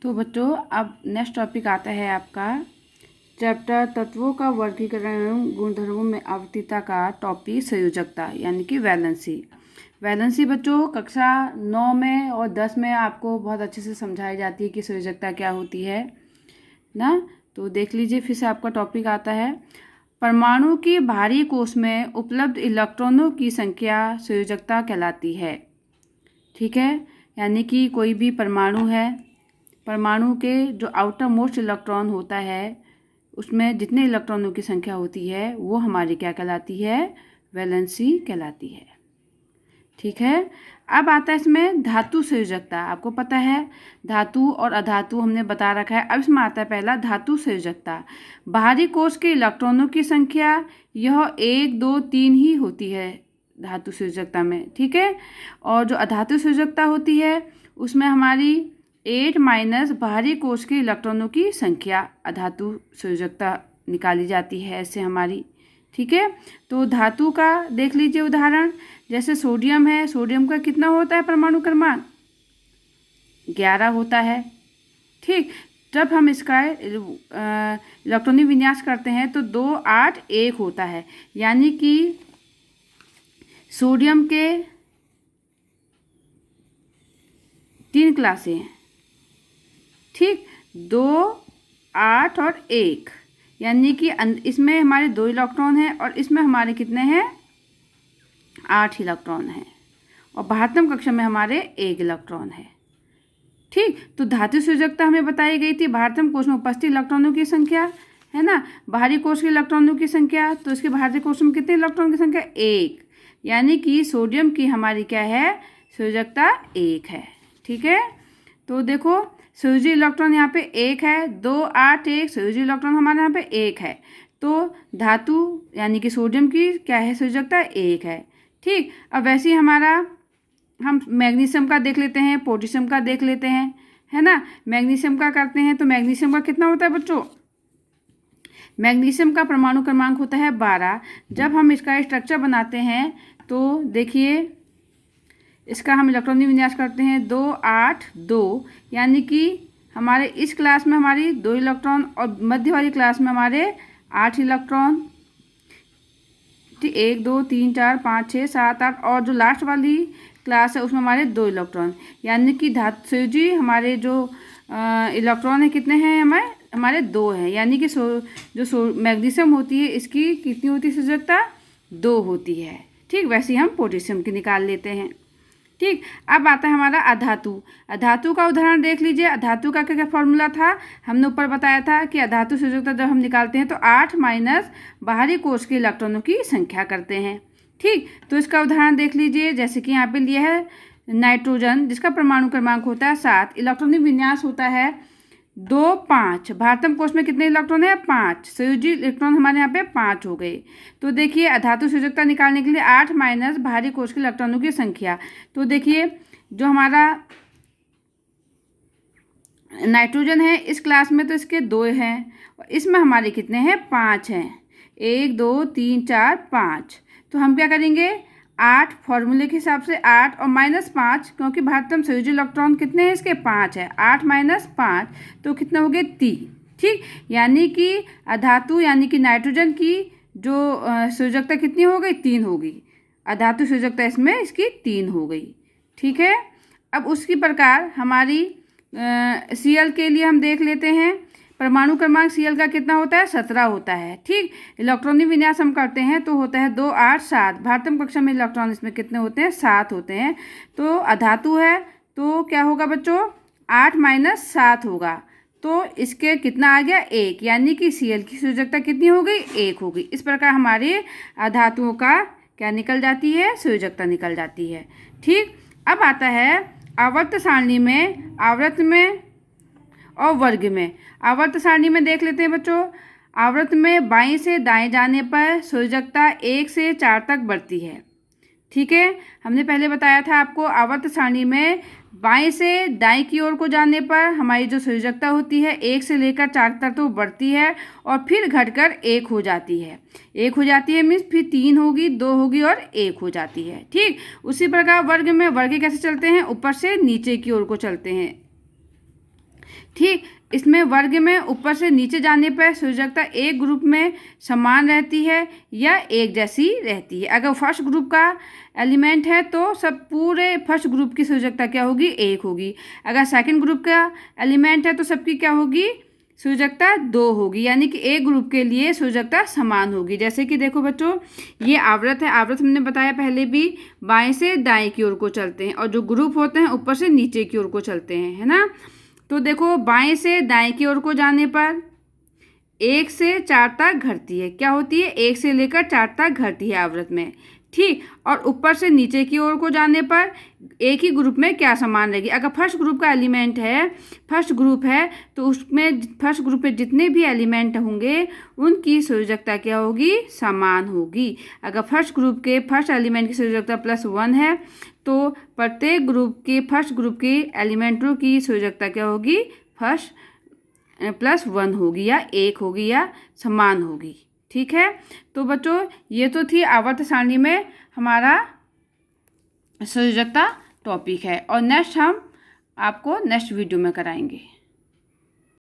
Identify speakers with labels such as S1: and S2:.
S1: तो बच्चों अब नेक्स्ट टॉपिक आता है आपका चैप्टर तत्वों का वर्गीकरण एवं गुणधर्मों में आवृत्तिता का टॉपिक संयोजकता यानी कि वैलेंसी। वैलेंसी बच्चों कक्षा 9 में और 10 में आपको बहुत अच्छे से समझाई जाती है कि संयोजकता क्या होती है ना। तो देख लीजिए फिर से आपका टॉपिक आता है परमाणु की बाहरी कोश में उपलब्ध इलेक्ट्रॉनों की संख्या संयोजकता कहलाती है। ठीक है, यानी कि कोई भी परमाणु है, परमाणु के जो आउटर मोस्ट इलेक्ट्रॉन होता है उसमें जितने इलेक्ट्रॉनों की संख्या होती है वो हमारी क्या कहलाती है, वैलेंसी कहलाती है। ठीक है, अब आता है इसमें धातु संयोजकता। आपको पता है धातु और अधातु हमने बता रखा है। अब इसमें आता है पहला धातु संयोजकता। बाहरी कोश के इलेक्ट्रॉनों की संख्या यह 1, 2, 3 ही होती है धातु संयोजकता में। ठीक है, और जो अधातु संयोजकता होती है उसमें हमारी 8 माइनस बाहरी कोश के इलेक्ट्रॉनों की संख्या अधातु संयोजकता निकाली जाती है ऐसे हमारी। ठीक है, तो धातु का देख लीजिए उदाहरण, जैसे सोडियम है, सोडियम का कितना होता है परमाणु क्रमांक 11 होता है। ठीक, जब हम इसका इलेक्ट्रॉनिक विन्यास करते हैं तो 2, 8, 1 होता है, यानी कि सोडियम के 3 क्लासें हैं। ठीक, 2, 8 और 1, यानी कि इसमें हमारे 2 इलेक्ट्रॉन हैं और इसमें हमारे कितने हैं 8 इलेक्ट्रॉन हैं, और बाहरतम कक्षा में हमारे 1 इलेक्ट्रॉन है। ठीक, तो धातु संयोजकता हमें बताई गई थी बाहरतम कोश में उपस्थित इलेक्ट्रॉनों की संख्या है ना, बाहरी कोश के इलेक्ट्रॉनों की संख्या, तो इसके बाहरी कोश में कितने इलेक्ट्रॉन की संख्या 1, यानी कि सोडियम की हमारी क्या है संयोजकता 1 है। ठीक है, तो देखो संयोजी इलेक्ट्रॉन यहाँ पे 1 है, 2, 8, 1 संयोजी इलेक्ट्रॉन हमारे यहाँ पे 1 है, तो धातु यानी कि सोडियम की क्या है संयोजकता 1 है। ठीक, अब वैसे ही हमारा हम मैग्नीशियम का देख लेते हैं, पोटेशियम का देख लेते हैं, है ना। मैग्नीशियम का करते हैं तो मैग्नीशियम का कितना होता है बच्चों, मैग्नीशियम का परमाणु क्रमांक होता है 12। जब हम इसका स्ट्रक्चर बनाते हैं तो देखिए इसका हम इलेक्ट्रॉनिक विन्यास करते हैं 2, 8, 2, यानी कि हमारे इस क्लास में हमारी 2 इलेक्ट्रॉन और मध्य वाली क्लास में हमारे 8 इलेक्ट्रॉन। 1, 2, 3, 4, 5, 6, 7, 8 और जो लास्ट वाली क्लास है उसमें हमारे 2 इलेक्ट्रॉन, यानी कि धातु संयोजी हमारे जो इलेक्ट्रॉन है कितने हैं हमारे 2 हैं, यानी कि मैग्नीशियम होती है इसकी कितनी होती है संयोजकता 2 होती है। ठीक, वैसे ही हम पोटेशियम की निकाल लेते हैं। ठीक, अब आता है हमारा अधातु। अधातु का उदाहरण देख लीजिए। अधातु का क्या क्या फॉर्मूला था, हमने ऊपर बताया था कि अधातु संयोजकता जब हम निकालते हैं तो 8 माइनस बाहरी कोश के इलेक्ट्रॉनों की संख्या करते हैं। ठीक, तो इसका उदाहरण देख लीजिए, जैसे कि यहाँ पे लिया है नाइट्रोजन जिसका परमाणु क्रमांक होता है 7, इलेक्ट्रॉनिक विन्यास होता है 2, 5, बाहरतम कोश में कितने इलेक्ट्रॉन है 5, संयोजी इलेक्ट्रॉन हमारे यहाँ पे 5 हो गए। तो देखिए अधातु संयोजकता निकालने के लिए 8 माइनस बाहरी कोश के इलेक्ट्रॉनों की संख्या, तो देखिए जो हमारा नाइट्रोजन है इस क्लास में तो इसके 2 हैं और इसमें हमारे कितने हैं 5 हैं, 1, 2, 3, 4, 5। तो हम क्या करेंगे 8 फॉर्मूले के हिसाब से 8 और -5, क्योंकि बाहरतम संयोजी इलेक्ट्रॉन कितने हैं इसके 5 है, 8 माइनस 5 तो कितने हो गए 3। ठीक, यानी कि अधातु यानी कि नाइट्रोजन की जो संयोजकता कितनी हो गई 3 हो गई, अधातु संयोजकता इसमें इसकी 3 हो गई। ठीक है, अब उसकी प्रकार हमारी Cl के लिए हम देख लेते हैं। परमाणु क्रमांक Cl का कितना होता है 17 होता है। ठीक, इलेक्ट्रॉनिक विन्यास हम करते हैं तो होता है 2, 8, 7, बाहरतम कक्षा में इलेक्ट्रॉन इसमें कितने होते हैं 7 होते हैं। तो अधातु है तो क्या होगा बच्चों 8 माइनस 7 होगा, तो इसके कितना आ गया 1, यानी कि Cl की संयोजकता कितनी हो गई 1 हो गई। इस प्रकार हमारे अधातुओं का क्या निकल जाती है संयोजकता निकल जाती है। ठीक, अब आता है आवर्त सारणी में, आवर्त में और वर्ग में। आवर्त सारणी में देख लेते हैं बच्चों। आवर्त में बाएं से दाएं जाने पर संयोजकता 1 से 4 तक बढ़ती है। ठीक है, हमने पहले बताया था आपको आवर्त सारणी में बाएं से दाएं की ओर को जाने पर हमारी जो संयोजकता होती है 1 से लेकर 4 तक तो बढ़ती है और फिर घटकर 1 हो जाती है। 1 हो जाती है मीन्स फिर 3 होगी, 2 होगी और 1 हो जाती है। ठीक, उसी प्रकार वर्ग में, वर्ग कैसे चलते हैं ऊपर से नीचे की ओर को चलते हैं। ठीक, इसमें वर्ग में ऊपर से नीचे जाने पर संयोजकता एक ग्रुप में समान रहती है या एक जैसी रहती है। अगर फर्स्ट ग्रुप का एलिमेंट है तो सब पूरे फर्स्ट ग्रुप की संयोजकता क्या होगी, एक होगी। अगर सेकंड ग्रुप का एलिमेंट है तो सबकी क्या होगी, संयोजकता दो होगी, यानी कि एक ग्रुप के लिए संयोजकता समान होगी। जैसे कि देखो बच्चों, ये आवर्त है, आवर्त हमने बताया पहले भी, बाएं से दाएं की ओर को चलते हैं, और जो ग्रुप होते हैं ऊपर से नीचे की ओर को चलते हैं, है ना। तो देखो बाएं से दाएं की ओर को जाने पर 1 से 4 तक घटती है, क्या होती है, 1 से लेकर 4 तक घटती है आवर्त में, ठीक। और ऊपर से नीचे की ओर को जाने पर एक ही ग्रुप में क्या समान रहेगी। अगर फर्स्ट ग्रुप का एलिमेंट है, फर्स्ट ग्रुप है, तो उसमें फर्स्ट ग्रुप में जितने भी एलिमेंट होंगे उनकी संयोजकता क्या होगी, समान होगी। अगर फर्स्ट ग्रुप के फर्स्ट एलिमेंट की संयोजकता +1 है तो प्रत्येक ग्रुप के फर्स्ट ग्रुप के एलिमेंटों की संयोजकता क्या होगी, फर्स्ट +1 होगी या 1 होगी या समान होगी, ठीक है। तो बच्चों ये तो थी आवर्त सारणी में हमारा संयोजकता टॉपिक है, और नेक्स्ट हम आपको नेक्स्ट वीडियो में कराएंगे।